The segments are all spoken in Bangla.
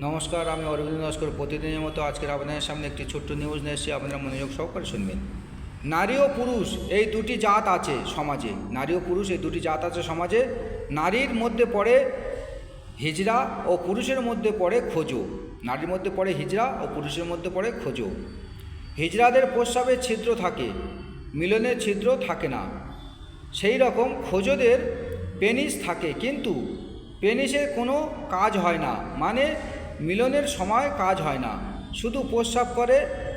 নমস্কার, আমি অরবিন্দ নস্কর। প্রতিদিনের মতো আজকের আপনাদের সামনে একটি ছোট্ট নিউজ নিয়ে এসেছি। আপনারা মনোযোগ সহকারে শুনবেন। নারী ও পুরুষ এই দুটি জাত আছে সমাজে। নারী ও পুরুষ এই দুটি জাত আছে সমাজে। নারীর মধ্যে পড়ে হিজড়া ও পুরুষের মধ্যে পড়ে খোঁজো। নারীর মধ্যে পড়ে হিজড়া ও পুরুষের মধ্যে পড়ে খোঁজো। হিজড়াদের প্রস্রাবে ছিদ্র থাকে, মিলনের ছিদ্র থাকে না। সেই রকম খোঁজোদের পেনিস থাকে, কিন্তু পেনিসের কোনো কাজ হয় না, মানে মিলনের সময় কাজ হয় না, শুধু প্রস্রাব করে।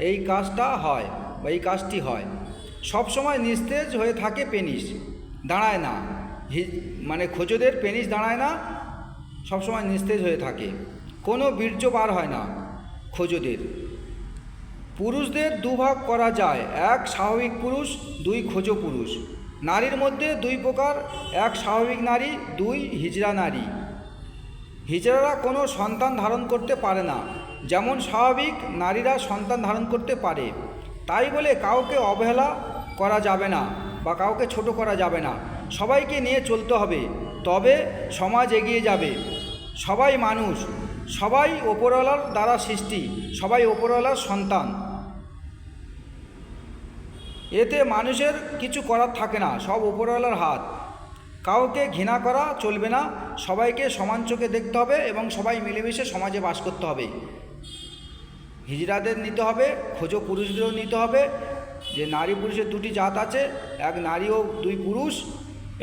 এই কাজটা হয় বা এই কাজটি হয়। সবসময় নিস্তেজ হয়ে থাকে, পেনিস দাঁড়ায় না। মানে খোঁজোদের পেনিস দাঁড়ায় না, সবসময় নিস্তেজ হয়ে থাকে। কোনো বীর্য বার হয় না খোঁজোদের। পুরুষদের দুভাগ করা যায়, এক স্বাভাবিক পুরুষ, দুই খোঁজো পুরুষ। নারীর মধ্যে দুই প্রকার, এক স্বাভাবিক নারী, দুই হিজড়া নারী। হিজড়ারা কোনো সন্তান ধারণ করতে পারে না, যেমন স্বাভাবিক নারীরা সন্তান ধারণ করতে পারে। তাই বলে কাউকে অবহেলা করা যাবে না বা কাউকে ছোট করা যাবে না। সবাইকে নিয়ে চলতে হবে, তবে সমাজ এগিয়ে যাবে। সবাই মানুষ, সবাই ওপরওয়ালার দ্বারা সৃষ্টি, সবাই ওপরওয়ালার সন্তান। এতে মানুষের কিছু করার থাকে না, সব ওপরওয়ালার হাত। কাউকে ঘৃণা করা চলবে না, সবাইকে সমান চোখে দেখতে হবে এবং সবাই মিলেমিশে সমাজে বাস করতে হবে। হিজড়াদের নিতে হবে, খোঁজো পুরুষদেরও নিতে হবে। যে নারী পুরুষের দুটি জাত আছে, এক নারী ও দুই পুরুষ,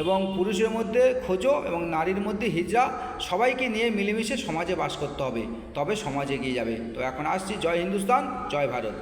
এবং পুরুষের মধ্যে খোঁজো এবং নারীর মধ্যে হিজড়া। সবাইকে নিয়ে মিলেমিশে সমাজে বাস করতে হবে, তবে সমাজ এগিয়ে যাবে। তো এখন আসছি। জয় হিন্দুস্তান, জয় ভারত।